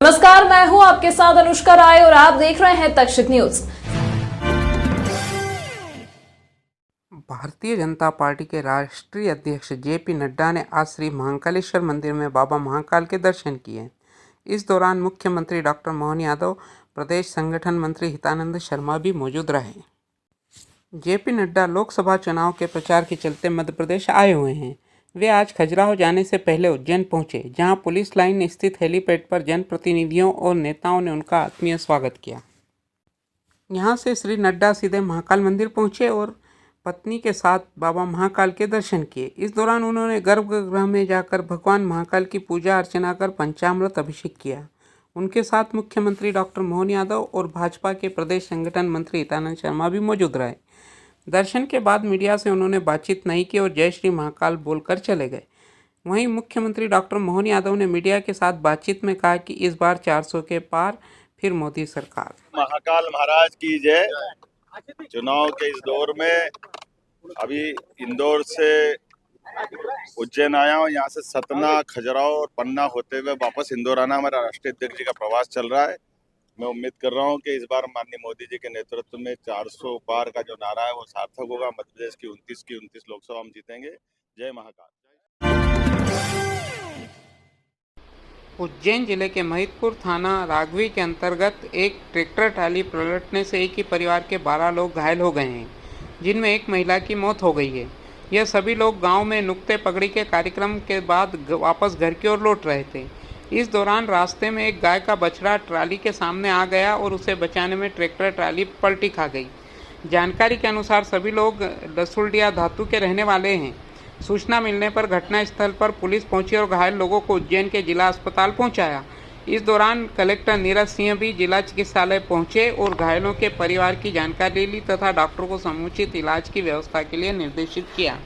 नमस्कार, मैं हूं आपके साथ अनुष्का राय और आप देख रहे हैं तक्षक न्यूज। भारतीय जनता पार्टी के राष्ट्रीय अध्यक्ष जेपी नड्डा ने आज श्री महाकालेश्वर मंदिर में बाबा महाकाल के दर्शन किए। इस दौरान मुख्यमंत्री डॉक्टर मोहन यादव, प्रदेश संगठन मंत्री हितानंद शर्मा भी मौजूद रहे। जेपी नड्डा लोकसभा चुनाव के प्रचार के चलते मध्य प्रदेश आए हुए हैं। वे आज खजुराहो जाने से पहले उज्जैन पहुंचे, जहां पुलिस लाइन स्थित हेलीपैड पर जनप्रतिनिधियों और नेताओं ने उनका आत्मीय स्वागत किया। यहां से श्री नड्डा सीधे महाकाल मंदिर पहुंचे और पत्नी के साथ बाबा महाकाल के दर्शन किए। इस दौरान उन्होंने गर्भगृह में जाकर भगवान महाकाल की पूजा अर्चना कर पंचामृत अभिषेक किया। उनके साथ मुख्यमंत्री डॉक्टर मोहन यादव और भाजपा के प्रदेश संगठन मंत्री हितानंद शर्मा भी मौजूद रहे। दर्शन के बाद मीडिया से उन्होंने बातचीत नहीं की और जय श्री महाकाल बोलकर चले गए। वहीं मुख्यमंत्री डॉक्टर मोहन यादव ने मीडिया के साथ बातचीत में कहा कि इस बार 400 के पार फिर मोदी सरकार। महाकाल महाराज की जय। चुनाव के इस दौर में अभी इंदौर से उज्जैन आया हूँ, यहाँ से सतना, खजुराहो और पन्ना होते हुए वापस इंदौर आना हमारा राष्ट्रीय अध्यक्ष जी का प्रवास चल रहा है। मैं उम्मीद कर रहा हूँ कि इस बार माननीय मोदी जी के नेतृत्व में 400 पार का जो नारा है वो सार्थक होगा। मध्य प्रदेश की 29 लोकसभा हम जीतेंगे। जय महाकाल। उज्जैन जिले के महिदपुर थाना राघवी के अंतर्गत एक ट्रैक्टर ट्राली पलटने से एक ही परिवार के 12 लोग घायल हो गए हैं, जिनमें एक महिला की मौत हो गई है। यह सभी लोग गांव में नुक्ते पगड़ी के कार्यक्रम के बाद वापस घर की ओर लौट रहे थे। इस दौरान रास्ते में एक गाय का बछड़ा ट्राली के सामने आ गया और उसे बचाने में ट्रैक्टर ट्राली पलटी खा गई। जानकारी के अनुसार सभी लोग लसुलडिया धातु के रहने वाले हैं। सूचना मिलने पर घटनास्थल पर पुलिस पहुंची और घायल लोगों को उज्जैन के जिला अस्पताल पहुंचाया। इस दौरान कलेक्टर नीरज सिंह भी जिला चिकित्सालय पहुंचे और घायलों के परिवार की जानकारी ली तथा डॉक्टरों को समुचित इलाज की व्यवस्था के लिए निर्देशित किया।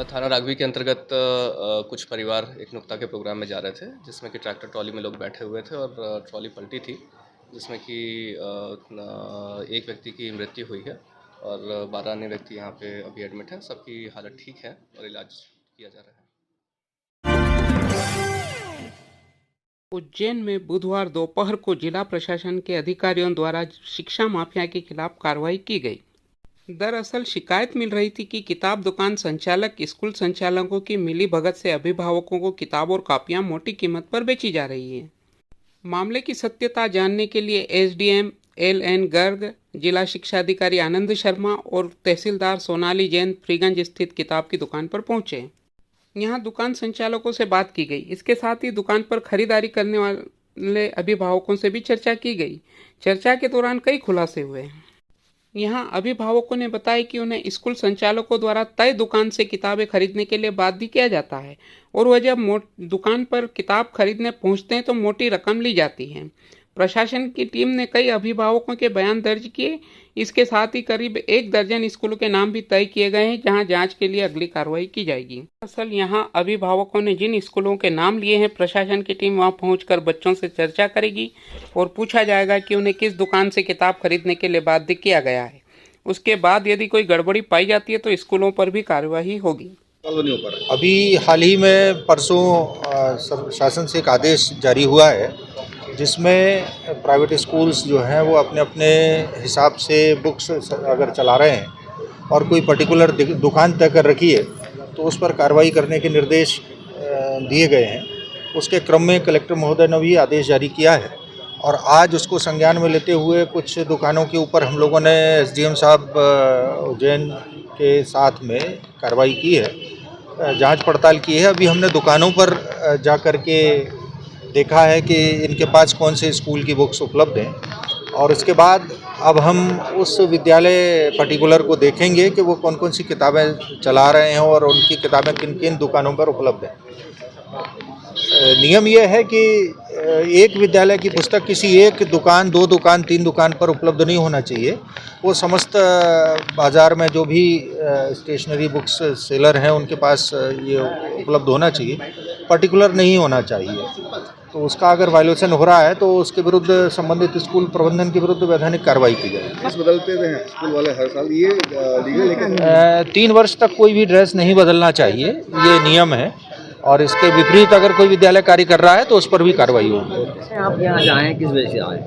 थाना राघवी के अंतर्गत कुछ परिवार एक नुक्ता के प्रोग्राम में जा रहे थे, जिसमें कि ट्रैक्टर ट्रॉली में लोग बैठे हुए थे और ट्रॉली पलटी थी, जिसमें कि एक व्यक्ति की मृत्यु हुई है और 12 अन्य व्यक्ति यहाँ पे अभी एडमिट हैं। सबकी हालत ठीक है और इलाज किया जा रहा है। उज्जैन में बुधवार दोपहर को जिला प्रशासन के अधिकारियों द्वारा शिक्षा माफिया के खिलाफ कार्रवाई की गई। दरअसल शिकायत मिल रही थी कि किताब दुकान संचालक स्कूल संचालकों की मिलीभगत से अभिभावकों को किताब और कॉपियां मोटी कीमत पर बेची जा रही है। मामले की सत्यता जानने के लिए एसडीएम LN गर्ग, जिला शिक्षा अधिकारी आनंद शर्मा और तहसीलदार सोनाली जैन फ्रीगंज स्थित किताब की दुकान पर पहुंचे। यहां दुकान संचालकों से बात की गई। इसके साथ ही दुकान पर खरीदारी करने वाले अभिभावकों से भी चर्चा की गई। चर्चा के दौरान कई खुलासे हुए। यहां अभिभावकों ने बताया कि उन्हें स्कूल संचालकों द्वारा तय दुकान से किताबें खरीदने के लिए बाध्य किया जाता है और वह जब दुकान पर किताब खरीदने पहुंचते हैं तो मोटी रकम ली जाती है। प्रशासन की टीम ने कई अभिभावकों के बयान दर्ज किए। इसके साथ ही करीब 1 दर्जन स्कूलों के नाम भी तय किए गए हैं, जहां जांच के लिए अगली कार्रवाई की जाएगी। असल यहां अभिभावकों ने जिन स्कूलों के नाम लिए हैं, प्रशासन की टीम वहां पहुंचकर बच्चों से चर्चा करेगी और पूछा जाएगा कि उन्हें किस दुकान से किताब खरीदने के लिए बाध्य किया गया है। उसके बाद यदि कोई गड़बड़ी पाई जाती है तो स्कूलों पर भी कार्रवाई होगी। अभी हाल ही में परसों शासन से एक आदेश जारी हुआ है, जिसमें प्राइवेट स्कूल्स जो हैं वो अपने अपने हिसाब से बुक्स अगर चला रहे हैं और कोई पर्टिकुलर दुकान तय कर रखी है तो उस पर कार्रवाई करने के निर्देश दिए गए हैं। उसके क्रम में कलेक्टर महोदय ने भी आदेश जारी किया है और आज उसको संज्ञान में लेते हुए कुछ दुकानों के ऊपर हम लोगों ने SDM साहब उज्जैन के साथ में कार्रवाई की है, जांच पड़ताल की है। अभी हमने दुकानों पर जा कर के देखा है कि इनके पास कौन से स्कूल की बुक्स उपलब्ध हैं और इसके बाद अब हम उस विद्यालय पर्टिकुलर को देखेंगे कि वो कौन कौन सी किताबें चला रहे हैं और उनकी किताबें किन किन दुकानों पर उपलब्ध हैं। नियम यह है कि एक विद्यालय की पुस्तक किसी एक दुकान, 2 दुकान, 3 दुकान पर उपलब्ध नहीं होना चाहिए। वो समस्त बाज़ार में जो भी स्टेशनरी बुक्स सेलर हैं उनके पास ये उपलब्ध होना चाहिए, पर्टिकुलर नहीं होना चाहिए। तो उसका अगर वायलेशन हो रहा है तो उसके विरुद्ध संबंधित स्कूल प्रबंधन के विरुद्ध वैधानिक कार्रवाई की जाएगी। ड्रेस बदलते हैं स्कूल वाले हर साल, ये लीगल है? 3 वर्ष तक कोई भी ड्रेस नहीं बदलना चाहिए, ये नियम है। और इसके विपरीत अगर कोई विद्यालय कार्य कर रहा है तो उस पर भी कार्रवाई होगी। आप यहाँ आए किस वजह से आए?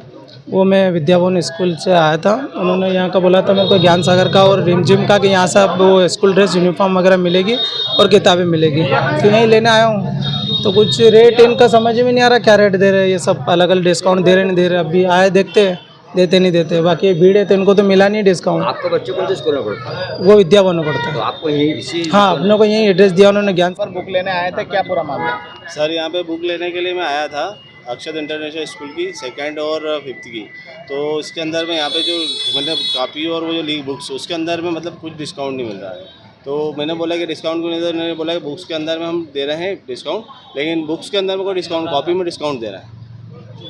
वो मैं विद्याभवन स्कूल से आया था, उन्होंने यहाँ का बोला था मेरे को ज्ञान सागर का और रिमझिम का कि यहाँ से आप वो स्कूल ड्रेस यूनिफॉर्म वगैरह मिलेगी और किताबें मिलेगी, तो यहीं लेने आया हूँ। तो कुछ रेट इनका समझ में नहीं आ रहा, क्या रेट दे रहे हैं ये सब, अलग अलग डिस्काउंट दे रहे नहीं दे रहे। अभी आए देखते हैं, देते नहीं देते, बाकी ये भीड़ है तो इनको तो मिला नहीं डिस्काउंट। आपका बच्चे कौन से स्कूल में पढ़ता है? वो विद्याभवन में पढ़ता तो है। आपको यही इसी हाँ, अपनों को यही एड्रेस दिया उन्होंने ज्ञान। पर बुक लेने आए थे, क्या पूरा मामला? सर यहाँ पे बुक लेने के लिए मैं आया था अक्षत इंटरनेशनल स्कूल की 2nd और 5th की। तो इसके अंदर में यहाँ पे जो मतलब कापी और वो जो लीग बुक्स उसके अंदर में मतलब कुछ डिस्काउंट नहीं मिल रहा है। तो मैंने बोला कि डिस्काउंट क्यों नहीं दे रहे, मैंने बोला कि बुक्स के अंदर में हम दे रहे हैं डिस्काउंट, लेकिन बुक्स के अंदर में कोई डिस्काउंट, कॉपी में डिस्काउंट दे रहा है।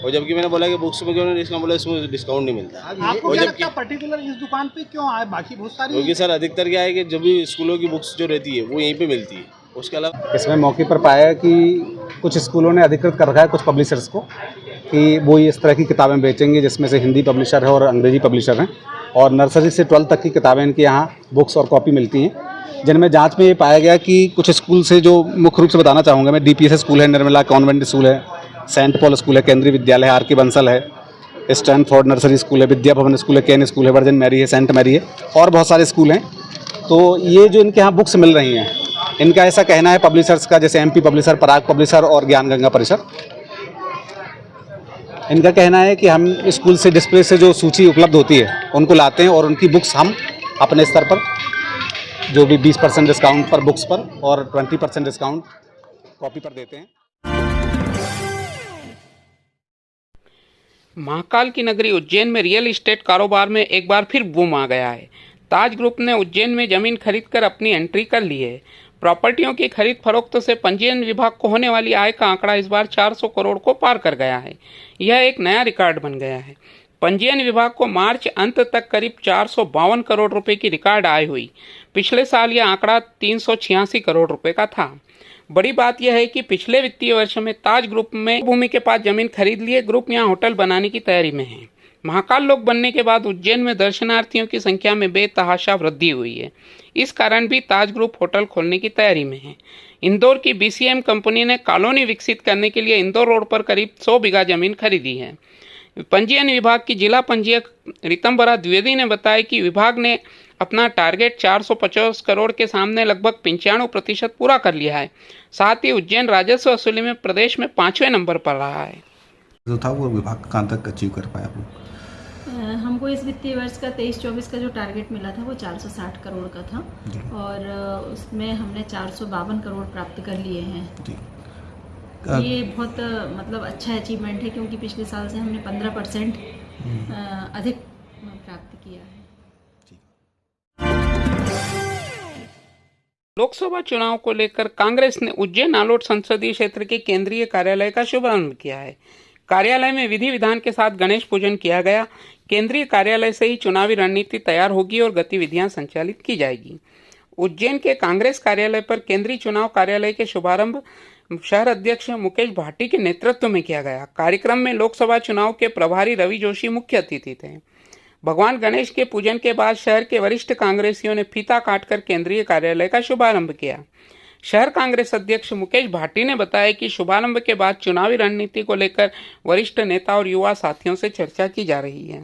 और जबकि मैंने बोला कि बुक्स में क्यों नहीं डिस्काउंट, बोला इसमें डिस्काउंट नहीं मिलता। आपको क्या लगता है पर्टिकुलर इस दुकान पे क्यों आए? बाकी बहुत सारी, क्योंकि सर अधिकतर क्या है कि जो भी स्कूलों की बुक्स जो रहती है वो यहीं पे मिलती है। उसके अलावा इसमें मौके पर पाया कि कुछ स्कूलों ने अधिकृत कर रखा है कुछ पब्लिशर्स को कि वो इस तरह की किताबें बेचेंगे, जिसमें से हिंदी पब्लिशर है और अंग्रेजी पब्लिशर हैं, और नर्सरी से 12th तक की किताबें इनके यहाँ बुक्स और कॉपी मिलती हैं। जिनमें जांच में ये पाया गया कि कुछ स्कूल से, जो मुख्य रूप से बताना चाहूँगा मैं, DPS स्कूल है, निर्मला कॉन्वेंट स्कूल है, सेंट पॉल स्कूल है, केंद्रीय विद्यालय है, RK बंसल है, स्टैनफोर्ड नर्सरी स्कूल है, विद्या भवन स्कूल है, केन स्कूल है, वर्जिन मैरी है, सेंट मैरी है, और बहुत सारे स्कूल हैं। तो ये जो इनके यहाँ बुक्स मिल रही हैं, इनका ऐसा कहना है पब्लिशर्स का, जैसे MP पब्लिशर, पराग पब्लिशर और ज्ञान गंगा परिसर, इनका कहना है कि हम स्कूल से डिस्प्ले से जो सूची उपलब्ध होती है उनको लाते हैं और उनकी बुक्स हम अपने स्तर पर जो भी 20% डिस्काउंट पर बुक्स पर और 20% डिस्काउंट कॉपी पर देते हैं। महाकाल की नगरी उज्जैन में रियल इस्टेट कारोबार में एक बार फिर बूम आ गया है। ताज ग्रुप ने उज्जैन में जमीन खरीदकर अपनी एंट्री कर ली है। प्रॉपर्टियों की खरीद फरोख्त से पंजीयन विभाग को होने वाली आय का आंकड़ा इस बार 400 करोड़ को पार कर गया है। यह एक नया रिकॉर्ड बन गया है। पंजीयन विभाग को मार्च अंत तक करीब 452 करोड़ रुपए की रिकॉर्ड आय हुई। पिछले साल यह आंकड़ा 386 करोड़ रुपए का था। बड़ी बात यह है कि पिछले वित्तीय वर्ष में ताज ग्रुप में भूमि के पास जमीन खरीद लिए ग्रुप यहां होटल बनाने की तैयारी में है। महाकाल लोक बनने के बाद उज्जैन में दर्शनार्थियों की संख्या में बेतहाशा वृद्धि हुई है। इस कारण भी ताज ग्रुप होटल खोलने की तैयारी में है। इंदौर की BCM कंपनी ने कॉलोनी विकसित करने के लिए इंदौर रोड पर करीब 100 बीघा जमीन खरीदी है। पंजीयन विभाग की जिला पंजीयक रितंबरा द्विवेदी ने बताया कि विभाग ने अपना टारगेट 450 करोड़ के सामने लगभग 95% पूरा कर लिया है। साथ ही उज्जैन राजस्व वसूली में प्रदेश में 5वें नंबर पर रहा है। जो था वो विभाग कहाँ तक अचीव कर पाया? वो हमको इस वित्तीय वर्ष का 23-24 का जो टारगेट मिला था वो 460 करोड़ का था और उसमें हमने 452 करोड़ प्राप्त कर लिए हैं। ये बहुत मतलब अच्छा अचीवमेंट है, क्योंकि पिछले साल से हमने 15% अधिक प्राप्त किया है। लोकसभा चुनाव को लेकर कांग्रेस ने उज्जैन आलोट संसदीय क्षेत्र के केंद्रीय कार्यालय का शुभारंभ किया है। कार्यालय में विधि विधान के साथ गणेश पूजन किया गया। केंद्रीय कार्यालय से ही चुनावी रणनीति तैयार होगी और गतिविधियां संचालित की जाएगी। उज्जैन के कांग्रेस कार्यालय पर केंद्रीय चुनाव कार्यालय के शुभारंभ शहर अध्यक्ष मुकेश भाटी के नेतृत्व में किया गया। कार्यक्रम में लोकसभा चुनाव के प्रभारी रवि जोशी मुख्य अतिथि थे। भगवान गणेश के पूजन के बाद शहर के वरिष्ठ कांग्रेसियों ने फीता काटकर केंद्रीय कार्यालय का शुभारंभ किया। शहर कांग्रेस अध्यक्ष मुकेश भाटी ने बताया कि शुभारंभ के बाद चुनावी रणनीति को लेकर वरिष्ठ नेता और युवा साथियों से चर्चा की जा रही है।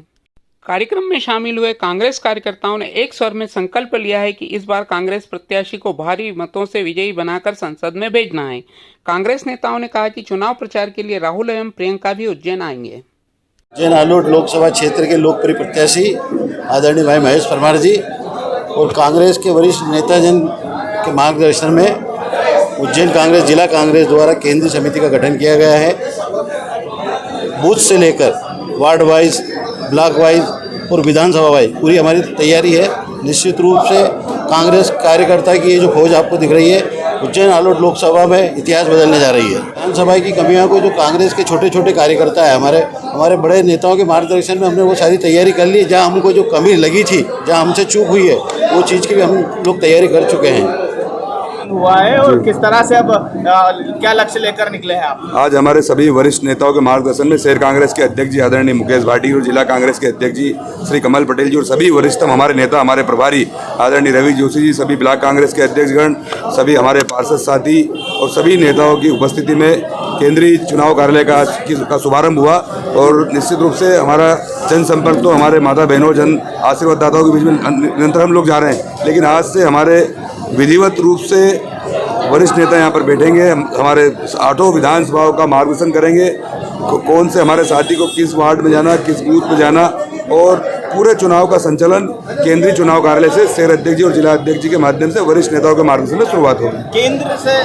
कार्यक्रम में शामिल हुए कांग्रेस कार्यकर्ताओं ने एक स्वर में संकल्प लिया है कि इस बार कांग्रेस प्रत्याशी को भारी मतों से विजयी बनाकर संसद में भेजना है। कांग्रेस नेताओं ने कहा कि चुनाव प्रचार के लिए राहुल एवं प्रियंका भी उज्जैन आएंगे। उज्जैन आलोट लोकसभा क्षेत्र के लोकप्रिय प्रत्याशी आदरणीय भाई महेश परमार जी और कांग्रेस के वरिष्ठ नेताजन के मार्गदर्शन में उज्जैन कांग्रेस जिला कांग्रेस द्वारा केंद्रीय समिति का गठन किया गया है। बूथ से लेकर वार्ड वाइज, ब्लॉक वाइज और विधानसभा वाइज पूरी हमारी तैयारी है। निश्चित रूप से कांग्रेस कार्यकर्ता की ये जो फौज आपको दिख रही है उज्जैन आलोट लोकसभा में इतिहास बदलने जा रही है। विधानसभा की कमियों को जो कांग्रेस के छोटे छोटे कार्यकर्ता है हमारे बड़े नेताओं के मार्गदर्शन में हमने वो सारी तैयारी कर ली। जहाँ हमको जो कमी लगी थी, जहाँ हमसे चूक हुई है, वो चीज़ की भी हम लोग तैयारी कर चुके हैं। शुभारंभ हुआ है और किस तरह से अब क्या लक्ष्य लेकर निकले हैं आप? आज हमारे सभी वरिष्ठ नेताओं के मार्गदर्शन में शहर कांग्रेस के अध्यक्ष जी आदरणीय मुकेश भाटी और जिला कांग्रेस के अध्यक्ष जी श्री कमल पटेल जी और सभी वरिष्ठतम हमारे नेता, हमारे प्रभारी आदरणीय रवि जोशी जी, सभी ब्लॉक कांग्रेस के अध्यक्षगण, सभी हमारे पार्षद साथी और सभी नेताओं की उपस्थिति में केंद्रीय चुनाव कार्यालय का शुभारंभ हुआ। और निश्चित रूप से हमारा जनसंपर्क तो हमारे माता बहनों, जन आशीर्वाददाताओं के बीच में निरंतर हम लोग जा रहे हैं, लेकिन आज से हमारे विधिवत रूप से वरिष्ठ नेता यहाँ पर बैठेंगे, हमारे 8 विधानसभाओं का मार्गदर्शन करेंगे, कौन से हमारे साथी को किस वार्ड में जाना, किस बूथ में जाना, और पूरे चुनाव का संचालन केंद्रीय चुनाव कार्यालय से शहर अध्यक्ष जी और जिला अध्यक्ष जी के माध्यम से वरिष्ठ नेताओं के मार्गदर्शन में शुरुआत होगी। केंद्र से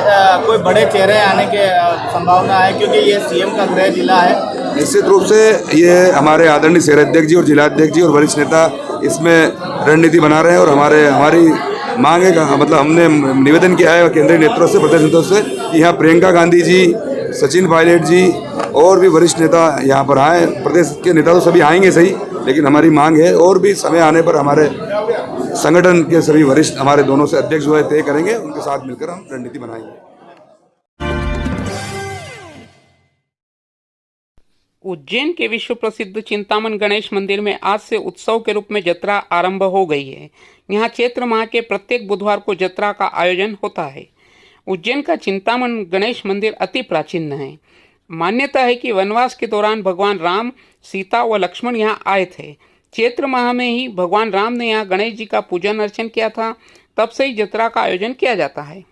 कोई बड़े चेहरे आने की संभावना है क्योंकि ये सीएम का गृह जिला है? निश्चित रूप से ये हमारे आदरणीय शहर अध्यक्ष जी और जिला अध्यक्ष जी और वरिष्ठ नेता इसमें रणनीति बना रहे हैं और हमारी मांग है, मतलब हमने निवेदन किया है केंद्रीय नेतृत्व से, प्रदेश नेतृत्व से कि यहाँ प्रियंका गांधी जी, सचिन पायलट जी और भी वरिष्ठ नेता यहाँ पर आए। प्रदेश के नेता तो सभी आएंगे सही, लेकिन हमारी मांग है और भी समय आने पर हमारे संगठन के सभी वरिष्ठ हमारे दोनों से अध्यक्ष जो है तय करेंगे, उनके साथ मिलकर हम रणनीति बनाएंगे। उज्जैन के विश्व प्रसिद्ध चिंतामन गणेश मंदिर में आज से उत्सव के रूप में जत्रा आरंभ हो गई है। यहाँ चैत्र माह के प्रत्येक बुधवार को जत्रा का आयोजन होता है। उज्जैन का चिंतामन गणेश मंदिर अति प्राचीन है। मान्यता है कि वनवास के दौरान भगवान राम, सीता व लक्ष्मण यहाँ आए थे। चैत्र माह में ही भगवान राम ने यहाँ गणेश जी का पूजन अर्चन किया था, तब से ही जत्रा का आयोजन किया जाता है।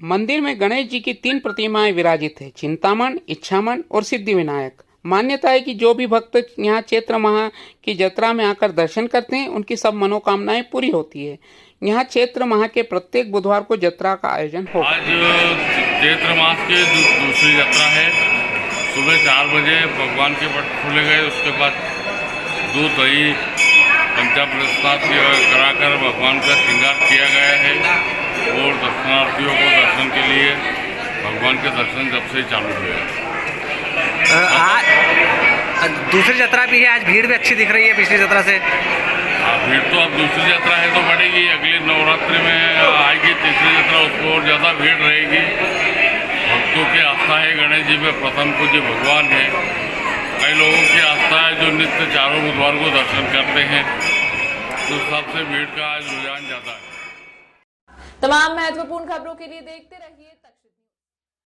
मंदिर में गणेश जी की 3 प्रतिमाएं विराजित है, चिंतामन, इच्छामन और सिद्धिविनायक। मान्यता है कि जो भी भक्त यहाँ चैत्र माह की जत्रा में आकर दर्शन करते हैं, उनकी सब मनोकामनाएं पूरी होती है। यहाँ चैत्र माह के प्रत्येक बुधवार को जत्रा का आयोजन होगा। आज चैत्र मास की दूसरी जत्रा है। सुबह 4 बजे भगवान के पट खोले गए, उसके बाद दूध, दही, पंचामृत कराकर भगवान का श्रृंगार किया गया है और दर्शनार्थियों को दर्शन के लिए भगवान के दर्शन जब से चालू हुए। दूसरी यात्रा भी है, आज भीड़ भी अच्छी दिख रही है पिछली यात्रा से। भीड़ तो अब दूसरी यात्रा है तो बढ़ेगी, अगले नवरात्रि में आएगी तीसरी यात्रा, उसको और ज़्यादा भीड़ रहेगी। भक्तों की आस्था है गणेश जी में, प्रथम पूज्य भगवान है। कई लोगों की आस्था है जो नित्य चारों बुधवार को दर्शन करते हैं, तो सबसे भीड़ का आज रुझान ज़्यादा है। तमाम महत्वपूर्ण खबरों के लिए देखते रहिए।